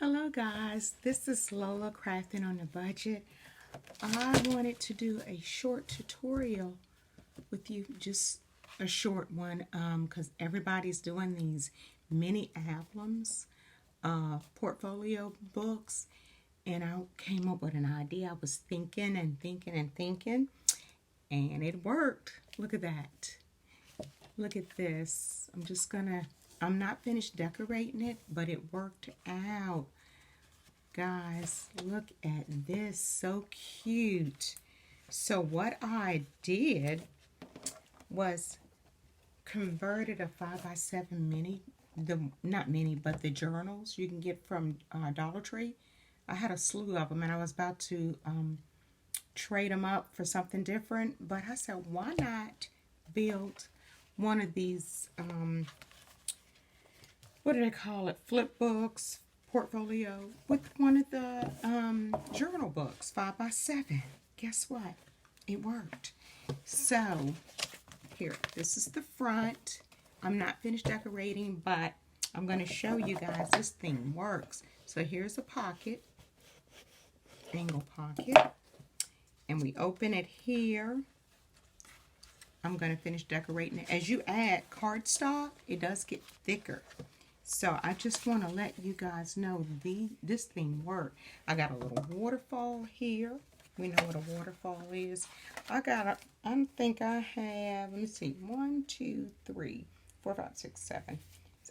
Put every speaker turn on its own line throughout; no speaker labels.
Hello guys, this is Lola Crafting on a Budget. I wanted to do a short tutorial with you, just a short one, because everybody's doing these mini albums, portfolio books, and I came up with an idea. I was thinking and thinking and thinking, and it worked. Look at that. Look at this. I'm not finished decorating it, but it worked out. Guys, look at this. So cute. So what I did was converted a 5x7 mini, not mini, but the journals you can get from Dollar Tree. I had a slew of them, and I was about to trade them up for something different, but I said, why not build one of these, what do they call it, flip books, portfolio, with one of the journal books, 5x7. Guess what? It worked. So, here, this is the front. I'm not finished decorating, but I'm going to show you guys this thing works. So here's a pocket, angle pocket, and we open it here. I'm going to finish decorating it. As you add cardstock, it does get thicker. So I just want to let you guys know this thing worked. I got a little waterfall here. We know what a waterfall is. I think I have, let me see, 1, 2, 3, 4, 5, 6, 7.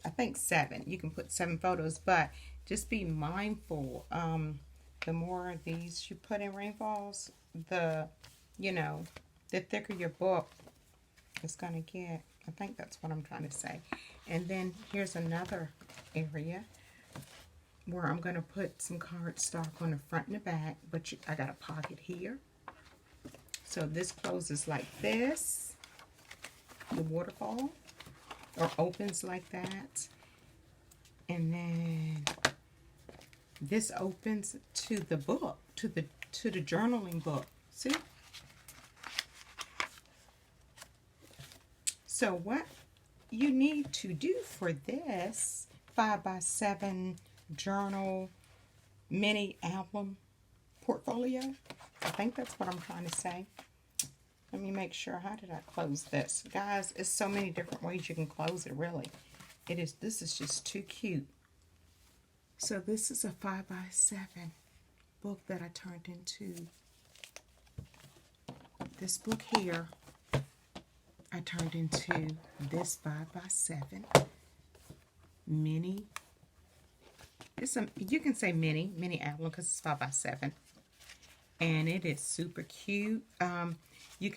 I think 7. You can put 7 photos, but just be mindful. The more of these you put in rainfalls, the thicker your book is going to get. I think that's what I'm trying to say. And then here's another area where I'm going to put some cardstock on the front and the back, but I got a pocket here. So this closes like this, the waterfall, or opens like that. And then this opens to the book, to the journaling book. See? So what you need to do for this 5x7 journal mini album portfolio, I think that's what I'm trying to say. Let me make sure. How did I close this? Guys, it's so many different ways you can close it, really. This is just too cute. So this is a 5x7 book that I turned into this book here. I turned into this 5x7 mini. You can say mini album because it's 5x7, and it is super cute. You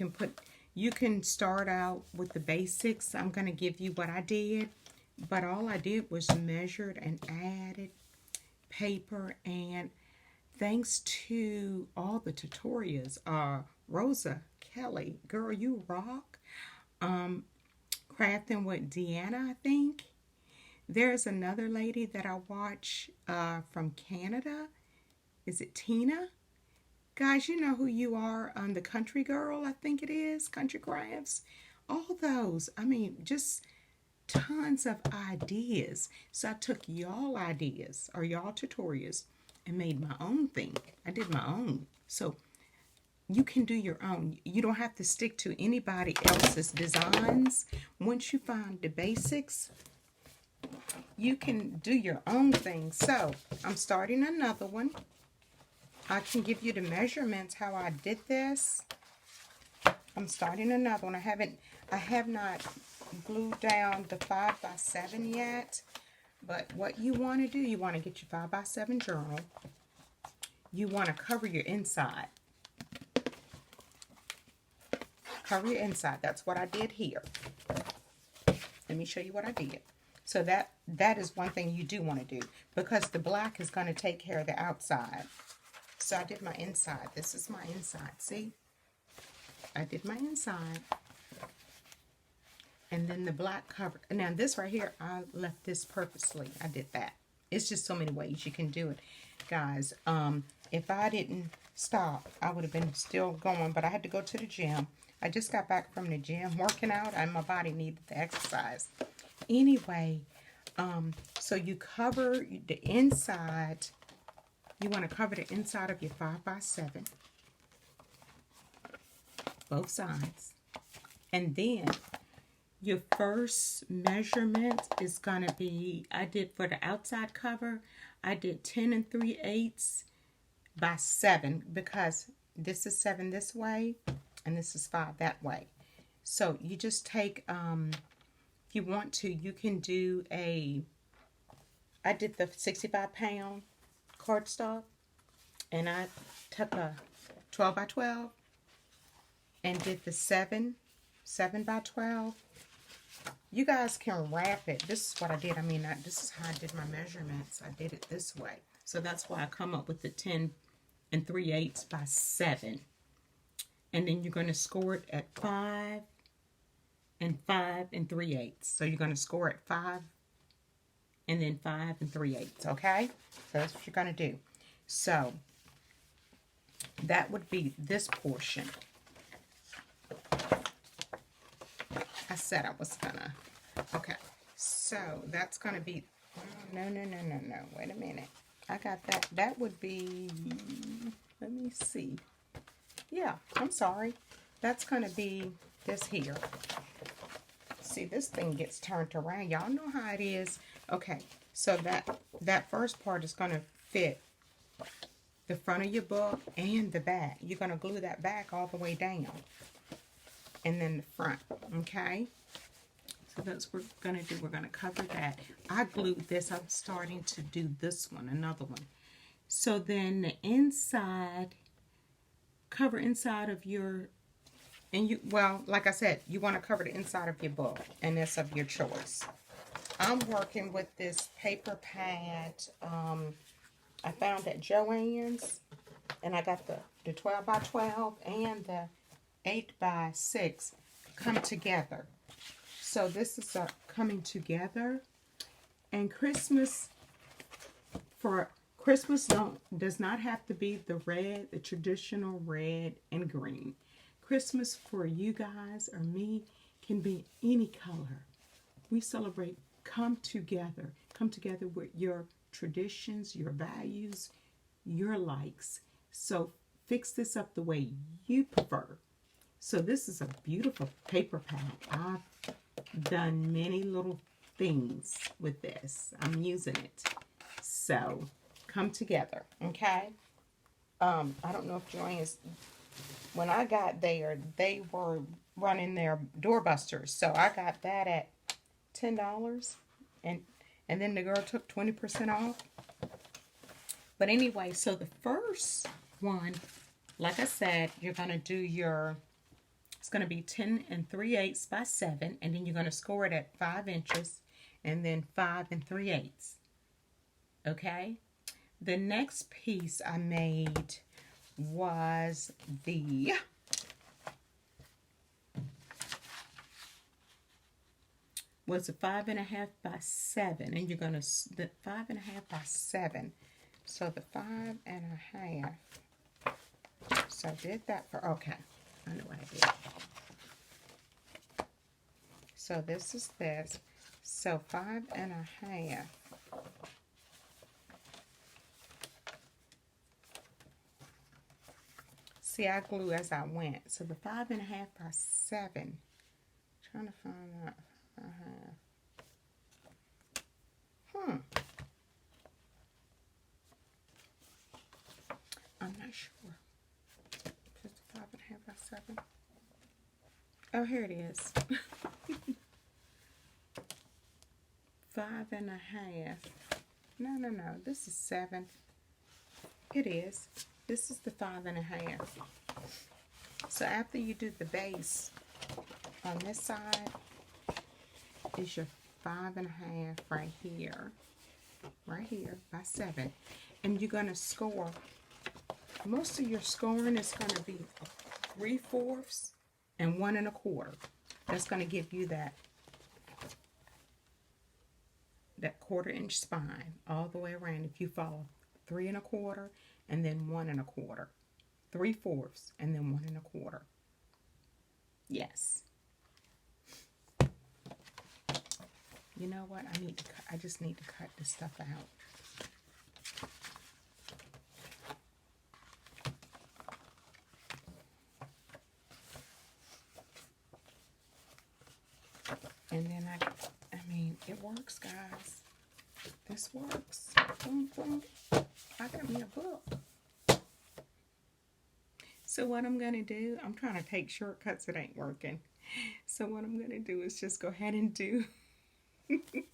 can start out with the basics. I'm going to give you what I did, but all I did was measured and added paper, and thanks to all the tutorials, Rosa Kelly, girl, you rock. Crafting with Deanna, I think. There's another lady that I watch from Canada. Is it Tina? Guys, you know who you are. The Country Girl, I think it is. Country Crafts. All those. I mean, just tons of ideas. So I took y'all ideas or y'all tutorials and made my own thing. I did my own. So you can do your own. You don't have to stick to anybody else's designs. Once you find the basics, you can do your own thing. So I'm starting another one. I can give you the measurements how I did this. I'm starting another one. I have not glued down the 5x7 yet. But what you want to do, you want to get your 5x7 journal. You want to cover your inside. Cover your inside. That's what I did here. Let me show you what I did. So that is one thing you do want to do, because the black is going to take care of the outside. So I did my inside. This is my inside. See? I did my inside. And then the black cover. Now this right here, I left this purposely. I did that. It's just so many ways you can do it. Guys, if I didn't stop, I would have been still going, but I had to go to the gym. I just got back from the gym working out, and my body needed the exercise. Anyway, So you cover the inside. You want to cover the inside of your 5x7, both sides. And then your first measurement is going to be, I did for the outside cover, I did 10 3/8 by 7 because this is 7 this way and this is 5 that way. So you just take, if you want to, you can do I did the 65-pound cardstock, and I took a 12 by 12 and did the 7 by 12. You guys can wrap it. This is what I did. I mean, this is how I did my measurements. I did it this way. So that's why I come up with the 10 3/8 by 7. And then you're going to score it at 5 and 5 3/8. So you're going to score at 5 and then 5 3/8. Okay? So that's what you're going to do. So that would be this portion. I said I was gonna. Okay, so that's gonna be. No. Wait a minute. I got that. That would be. Let me see. Yeah, I'm sorry. That's gonna be this here. See, this thing gets turned around. Y'all know how it is. Okay, so that first part is gonna fit the front of your book and the back. You're gonna glue that back all the way down. And then the front, okay? So that's what we're going to do. We're going to cover that. I glued this. I'm starting to do this one, another one. So then the inside, cover inside of your, and you, well, like I said, you want to cover the inside of your book, and that's of your choice. I'm working with this paper pad I found at Joann's, and I got the 12 by 12 and the 8 by 6 come together. So this is coming together, and Christmas does not have to be the traditional red and green. Christmas for you guys or me can be any color. We celebrate come together with your traditions, your values, your likes. So fix this up the way you prefer. So this is a beautiful paper pad. I've done many little things with this. I'm using it. So come together, okay? I don't know if Joanne's, when I got there, they were running their doorbusters. So I got that at $10, and then the girl took 20% off. But anyway, so the first one, like I said, you're going to do your, it's going to be 10 3/8 by 7, and then you're going to score it at 5 inches, and then 5 3/8. Okay? The next piece I made was the a 5.5 by 7, and you're going to, the 5.5 by 7. So the 5.5. So I did that for, okay. I know what I did. So this is this. So 5.5. See, I glue as I went. So the 5.5 by 7. Trying to find out. I'm not sure. Just 5.5 by 7. Oh, here it is. 5.5. No. This is 7. It is. This is the 5.5. So after you do the base on this side, is your 5.5 right here by 7, and you're going to score. Most of your scoring is going to be 3/4 and 1 1/4. That's going to give you that 1/4-inch spine all the way around. If you follow 3 1/4 and then 1 1/4, 3/4 and then 1 1/4. Yes. You know what? I just need to cut this stuff out. And then I mean, it works, guys. This works. Boom, boom. I got me a book. So what I'm going to do, I'm trying to take shortcuts. It ain't working. So what I'm going to do is just go ahead and do it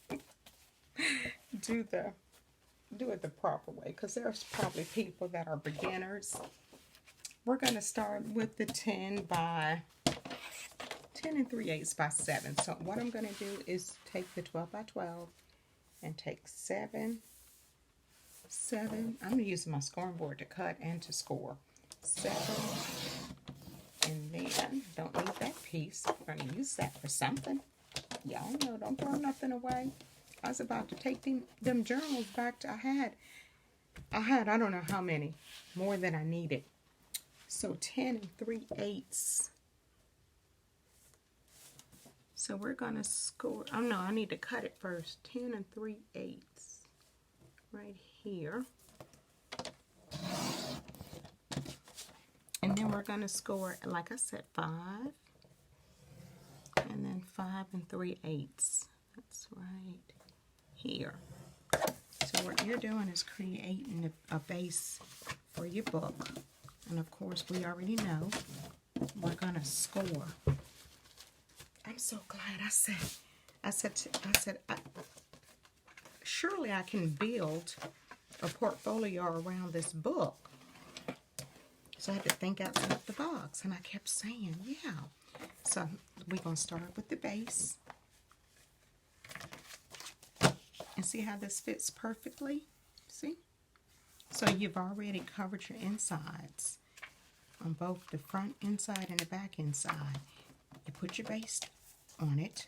the proper way, because there's probably people that are beginners. We're going to start with the 10 3/8 by 7. So what I'm going to do is take the 12 by 12 and take 7. I'm going to use my scoring board to cut and to score. 7, and then don't need that piece. We're going to use that for something. Y'all know, don't throw nothing away. I was about to take them journals back to, I had, I don't know how many, more than I needed. So 10 3/8. So we're going to score, oh no, I need to cut it first. 10 3/8 right here. And then we're going to score, like I said, 5. And then 5 3/8. That's right here. So what you're doing is creating a base for your book. And of course, we already know we're going to score. I'm so glad I said, surely I can build a portfolio around this book. So I had to think outside the box, and I kept saying, yeah. So we're going to start with the base. And see how this fits perfectly? See? So you've already covered your insides on both the front inside and the back inside. You put your base on it,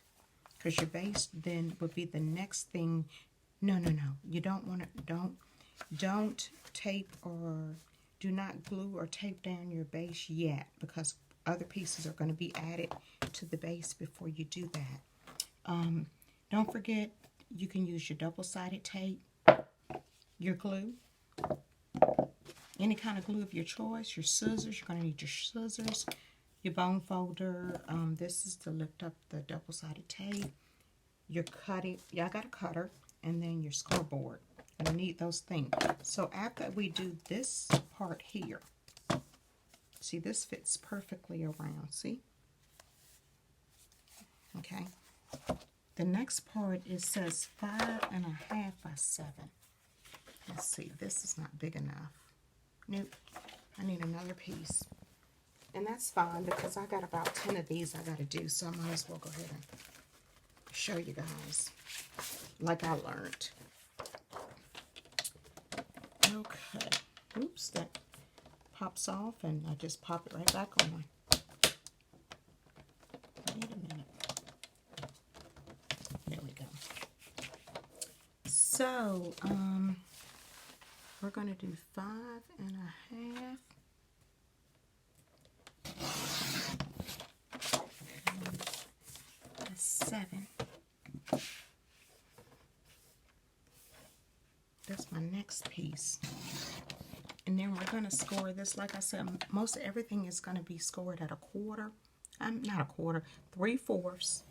because your base then would be the next thing. No. You don't want to, don't tape or do not glue or tape down your base yet, because other pieces are going to be added to the base before you do that. Don't forget, you can use your double-sided tape, your glue, any kind of glue of your choice, your scissors. You're going to need your scissors, your bone folder. This is to lift up the double-sided tape. Your cutting, I got a cutter, and then your scoreboard. And I need those things. So after we do this part here, see, this fits perfectly around, see? Okay. The next part, it says 5.5 by 7. Let's see, this is not big enough. Nope, I need another piece. And that's fine, because I got about 10 of these I got to do, so I might as well go ahead and show you guys like I learned. Okay, oops, that pops off, and I just pop it right back on. Wait a minute. There we go. So, we're going to do 5.5. 7. That's my next piece. And then we're going to score this. Like I said, most everything is going to be scored at a quarter. Not a quarter, 3/4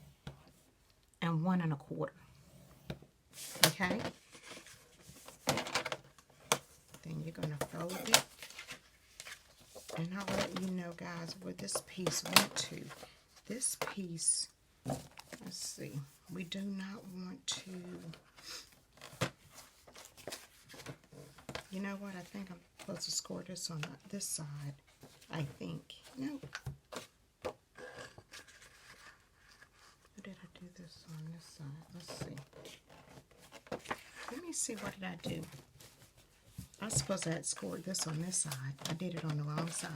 and 1 1/4. Okay? Then you're going to fold it. And I'll let you know, guys, where this piece went to. This piece, let's see, we do not want to, you know what, I think I'm supposed to score this on this side, I think. Nope. Or did I do this on this side? Let's see. Let me see, what did I do? I was supposed to have scored this on this side. I did it on the wrong side.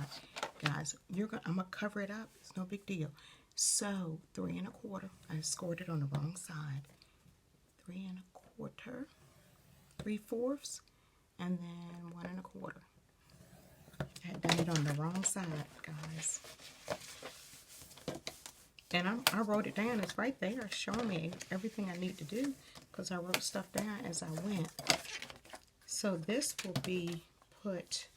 Guys, I'm going to cover it up. It's no big deal. So, 3 1/4. I scored it on the wrong side. 3 1/4. 3/4. And then 1 1/4. I had done it on the wrong side, guys. And I wrote it down. It's right there showing me everything I need to do because I wrote stuff down as I went. So this will be put,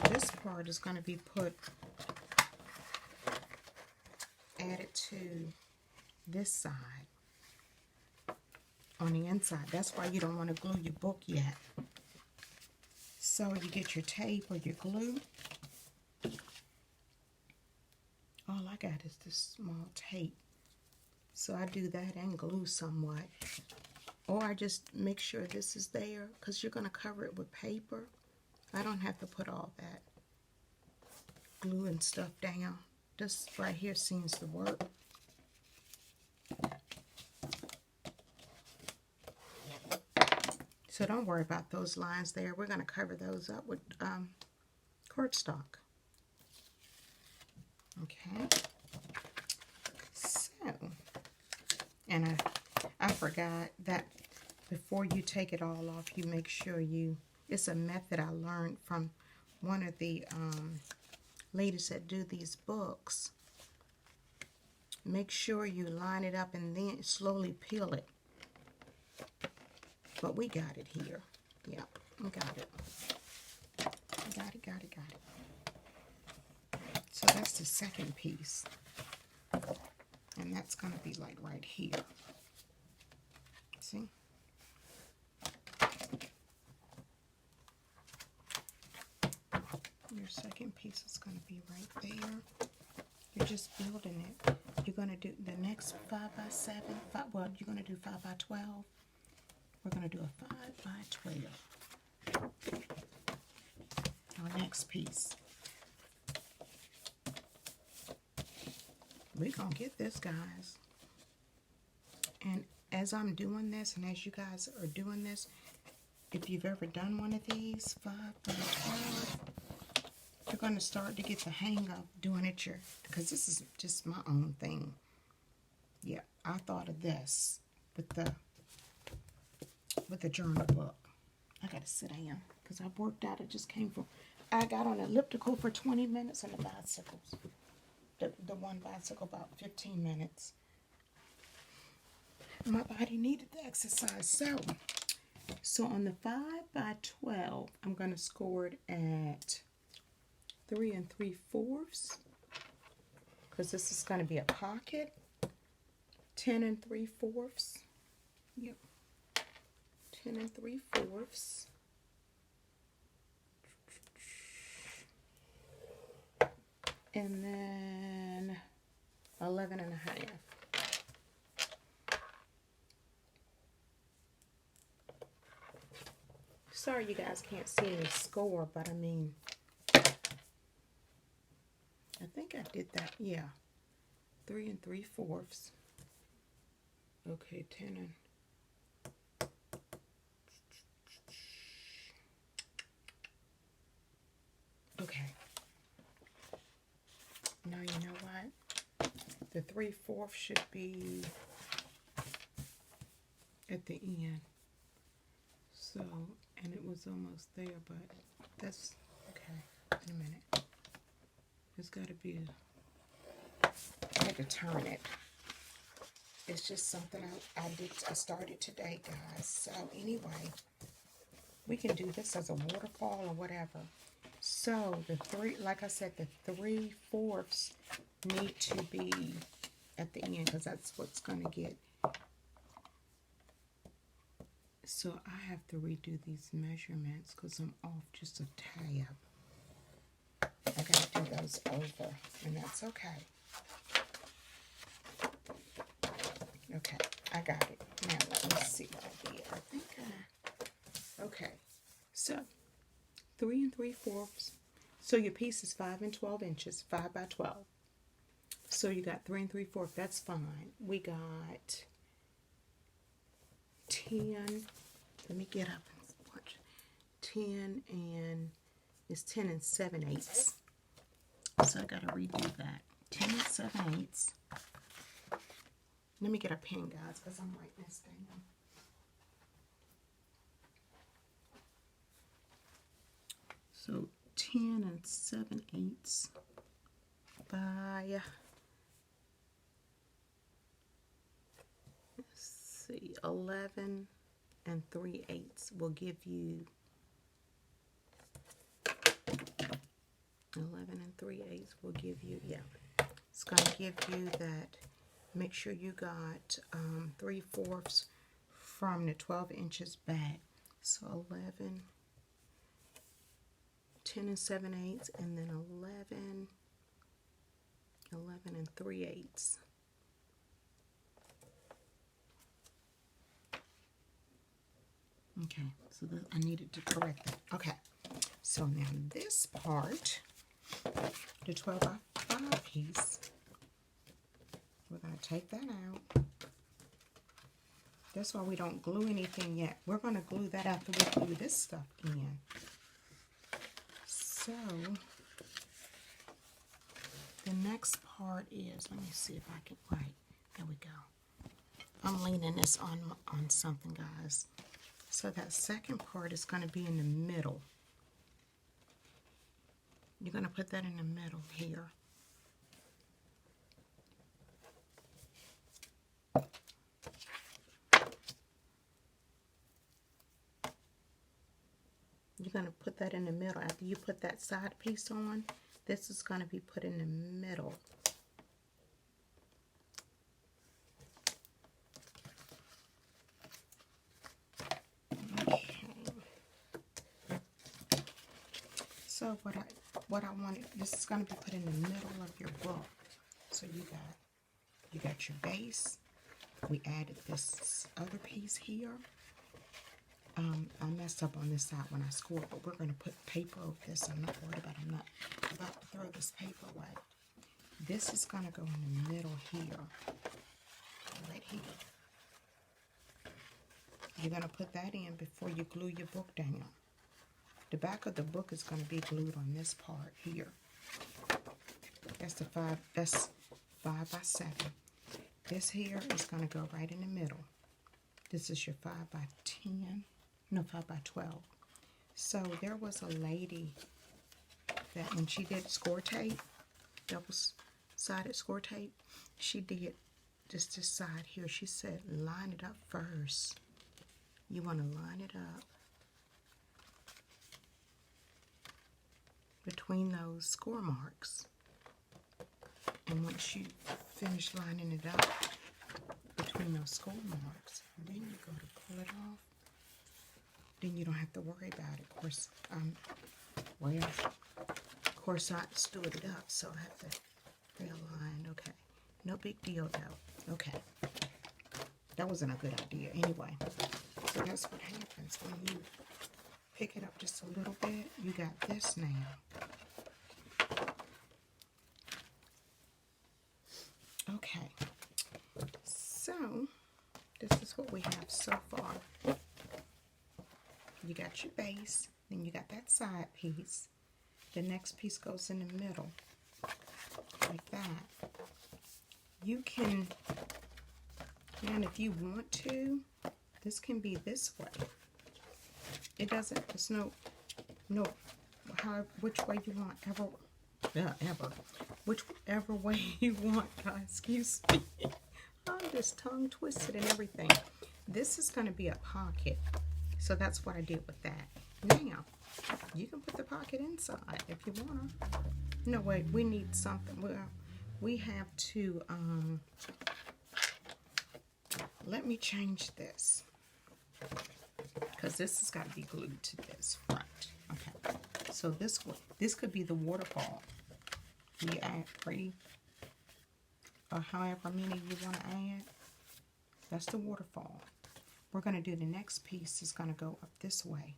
this part is going to be put, added to this side on the inside. That's why you don't want to glue your book yet. So you get your tape or your glue. All I got is this small tape. So I do that and glue somewhat. Or I just make sure this is there because you're going to cover it with paper. I don't have to put all that glue and stuff down. This right here seems to work. So don't worry about those lines there. We're going to cover those up with cardstock. Okay. So, and I forgot that before you take it all off, you make sure you, it's a method I learned from one of the ladies that do these books. Make sure you line it up and then slowly peel it. But we got it here. Yeah, we got it. Got it. So that's the second piece. And that's going to be like right here. See? Your second piece is going to be right there. You're just building it. You're going to do the next 5 by 7. Well, you're going to do 5 by 12. We're going to do a 5 by 12. Our next piece. We're going to get this, guys. And as I'm doing this, and as you guys are doing this, if you've ever done one of these, 5 by 12, you're going to start to get the hang of doing it because this is just my own thing. Yeah, I thought of this with the journal book. I got to sit down because I worked out. It just came from, I got on an elliptical for 20 minutes and the bicycles. The one bicycle about 15 minutes. My body needed the exercise. So on the 5 by 12, I'm going to score it at 3 3/4 because this is going to be a pocket. 10 3/4. Yep. 10 3/4. And then 11 1/2. Sorry you guys can't see me score, but I mean, I think I did that. Yeah. 3 3/4. Okay, 10 and okay. Now you know what? The 3/4 should be at the end. So, and it was almost there, but that's okay. In a minute. It's got to be. I had to turn it. It's just something I started today, guys. So anyway, we can do this as a waterfall or whatever. So the like I said, the 3/4 need to be at the end because that's what's going to get. So I have to redo these measurements because I'm off just a tab. I got to do those over, and that's okay. Okay, I got it. Now let me see what I did. I think okay. So 3 3/4. So your piece is 5 and 12 inches, 5 by 12. So you got 3 3/4. That's fine. We got 10. Let me get up and watch. 10 and it's 10 and 7/8. So I got to redo that. 10 and 7/8. Let me get a pen, guys, because I'm writing this down. So 10 and 7/8 by see, 11 3/8 will give you 11 3/8 will give you, yeah, it's going to give you that. Make sure you got 3/4 from the 12 inches back. So 11, 10 7/8, and then 11 3/8. Okay, so I needed to correct that. Okay, so now this part, the 12 by 5 piece, we're going to take that out. That's why we don't glue anything yet. We're going to glue that after we glue this stuff in. So, the next part is, let me see if I can, right, there we go. I'm leaning this on something, guys. So that second part is going to be in the middle. You're going to put that in the middle here. You're going to put that in the middle. After you put that side piece on, this is going to be put in the middle. So what I wanted, this is going to be put in the middle of your book. So you got your base. We added this other piece here. I messed up on this side when I scored, but we're going to put paper over this. I'm not worried about it. I'm not about to throw this paper away. This is going to go in the middle here. Right here. You're going to put that in before you glue your book down. The back of the book is going to be glued on this part here. That's 5 by 7. This here is going to go right in the middle. This is your 5 by 10. No, 5 by 12. So there was a lady that when she did score tape, double-sided score tape, she did just this side here. She said, line it up first. You want to line it up between those score marks. And once you finish lining it up between those score marks, then you go to pull it off. Then you don't have to worry about it. Of course, I stood it up, so I have to realign. Okay, no big deal though. Okay, that wasn't a good idea anyway. So that's what happens when you pick it up just a little bit. You got this now. Okay, so this is what we have so far. You got your base, then you got that side piece. The next piece goes in the middle, like that. You can, and if you want to, this can be this way. It doesn't, there's no, which way you want, whichever way you want, guys, excuse me. I'm just tongue twisted and everything. This is going to be a pocket, so that's what I did with that. Now, you can put the pocket inside if you want to. No, wait, we need something. Well, we have to, let me change this, because this has got to be glued to this front. Okay, so this could be the waterfall. You add 3 or however many you want to add. That's the waterfall. We're going to do the next piece is going to go up this way.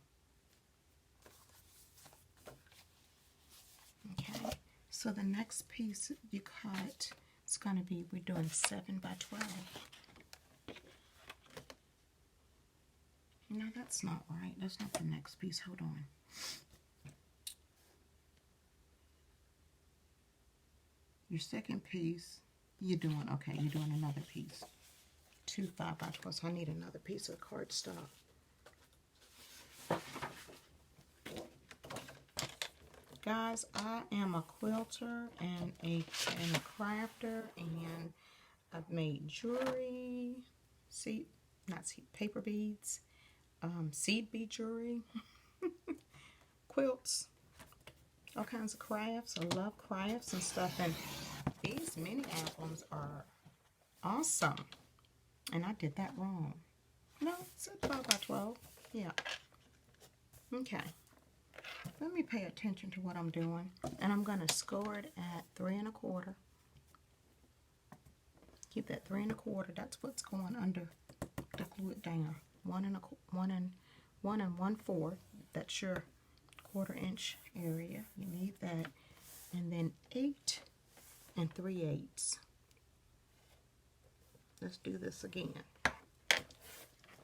Okay, so the next piece you cut is going to be, we're doing 7 by 12. No, that's not right. That's not the next piece. Hold on. Your second piece, you're doing another piece. 2 5 by 12, so I need another piece of cardstock. Guys, I am a quilter and a crafter, and I've made jewelry. See, not seed, paper beads, seed bead jewelry, quilts, all kinds of crafts. I love crafts and stuff, and these mini albums are awesome. And I did that wrong. No, it's a 12 by 12. Yeah. Okay. Let me pay attention to what I'm doing. And I'm going to score it at 3 1/4. Keep that 3 1/4. That's what's going under to glue it down. 1 1/4. That's your 1/4 inch area. You need that. And then 8 3/8. Let's do this again.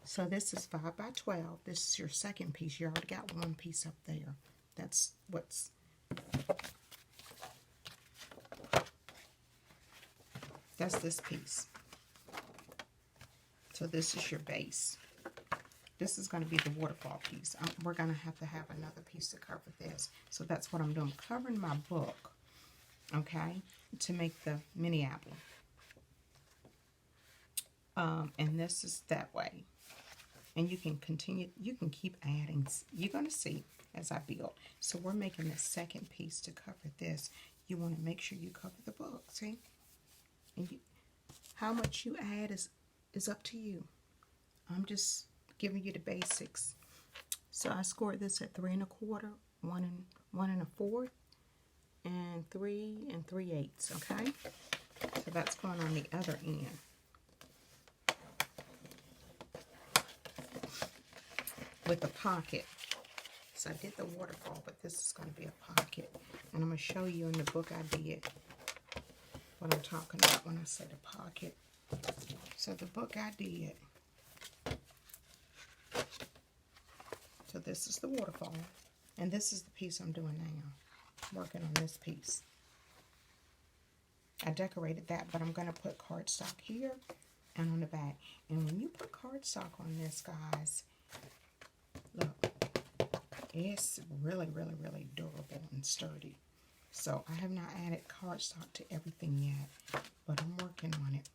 So this is 5 by 12. This is your second piece. You already got one piece up there. That's this piece. So this is your base. This is going to be the waterfall piece. We're going to have another piece to cover this. So that's what I'm doing. Covering my book, okay, to make the mini apple. And this is that way. And you can continue, you can keep adding. You're going to see as I build. So we're making the second piece to cover this. You want to make sure you cover the book, see? And how much you add is up to you. I'm just giving you the basics. So I scored this at 3 1/4, 1 1/4, and 3 3/8, okay? So that's going on the other end. With the pocket. So I did the waterfall, but this is going to be a pocket. And I'm going to show you in the book I did what I'm talking about when I say the pocket. So the book I did. So this is the waterfall. And this is the piece I'm doing now. Working on this piece. I decorated that, but I'm going to put cardstock here and on the back. And when you put cardstock on this, guys, look, it's really, really, really durable and sturdy. So I have not added cardstock to everything yet, but I'm working on it.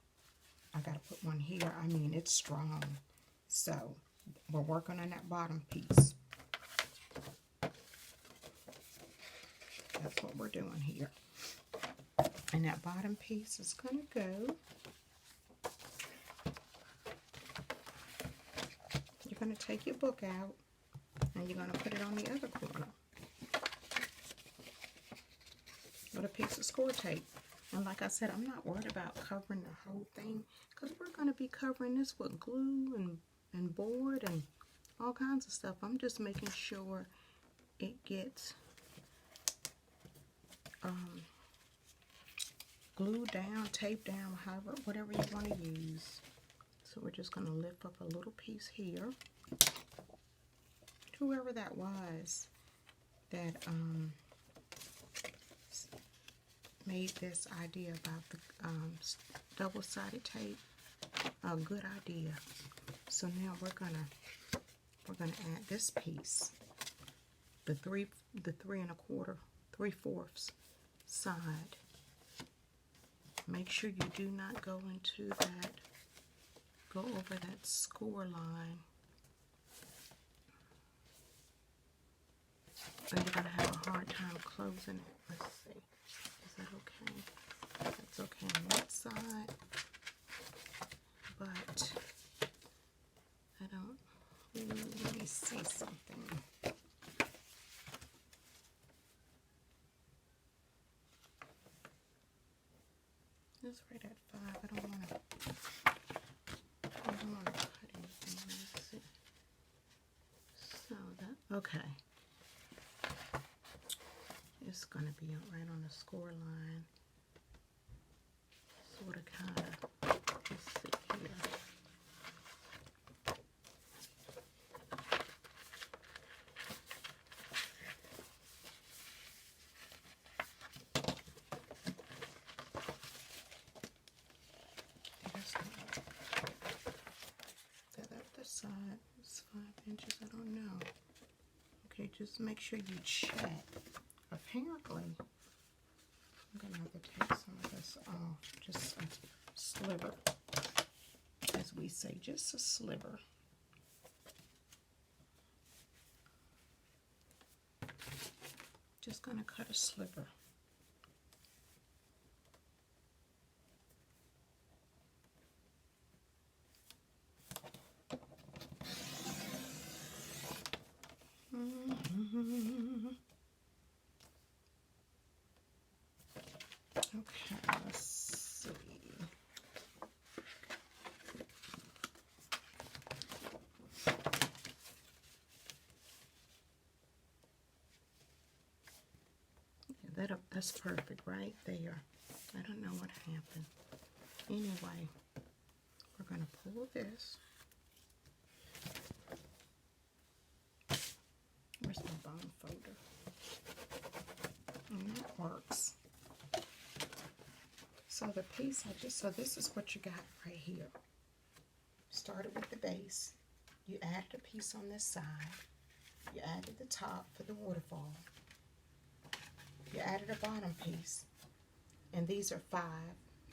I got to put one here. I mean, it's strong. So we're working on that bottom piece. That's what we're doing here. And that bottom piece is going to go. You're going to take your book out. And you're going to put it on the other corner with a piece of score tape. And like I said, I'm not worried about covering the whole thing because we're going to be covering this with glue and board and all kinds of stuff. I'm just making sure it gets glued down, taped down, however, whatever you want to use. So we're just going to lift up a little piece here. Whoever that was that made this idea about the double-sided tape, a good idea. So now we're gonna add this piece, the 3 1/4, 3/4 side. Make sure you do not go over that score line. Or you're going to have a hard time closing it. Let's see. Is that okay? That's okay on that side. But I don't... let me see something. It's right at 5. I don't want to cut anything. Let's see. So that... okay. It's going to be right on the score line. Sort of, kind of. Let's see here. That the side is 5 inches. I don't know. Okay, just make sure you check. Apparently, I'm going to have to take some of this off, just a sliver, as we say just a sliver. Just going to cut a sliver. Okay, let's see. Yeah, that's perfect right there. I don't know what happened. Anyway, we're going to pull this. Where's my bone folder? And that works. So the piece so this is what you got right here. Started with the base. You added a piece on this side. You added the top for the waterfall. You added a bottom piece. And these are 5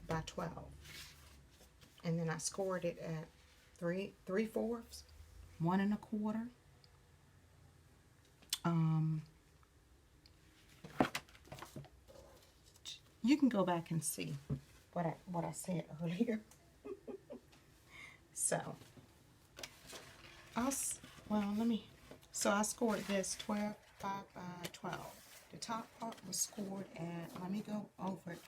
by 12. And then I scored it at 3/4, 1 1/4. You can go back and see what I said earlier. So, so I scored this 5 by 12. The top part was scored at, let me go over it.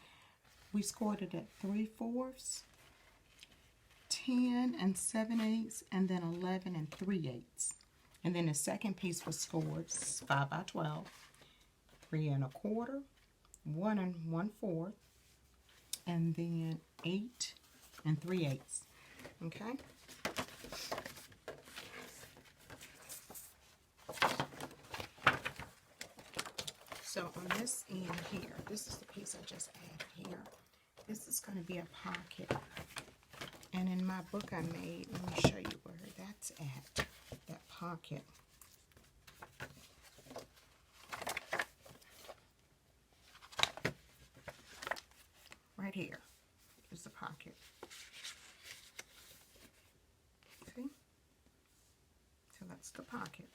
We scored it at 3/4, 10 7/8, and then 11 3/8. And then the second piece was scored 5 by 12, 3 1/4, 1 1/4, and then 8 3/8. Okay? So on this end here, this is the piece I just added here. This is going to be a pocket. And in my book I made, let me show you where that's at, that pocket. Right here is the pocket. See? So that's the pocket.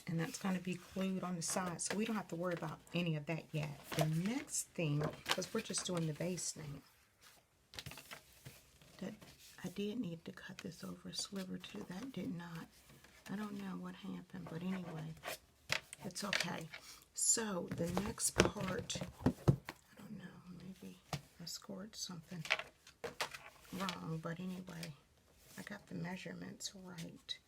And that's going to be glued on the side, so we don't have to worry about any of that yet. The next thing, because we're just doing the base now, that I did need to cut this over a sliver too. That did not. I don't know what happened, but anyway, it's okay. So the next part, I don't know, maybe I scored something wrong, but anyway, I got the measurements right.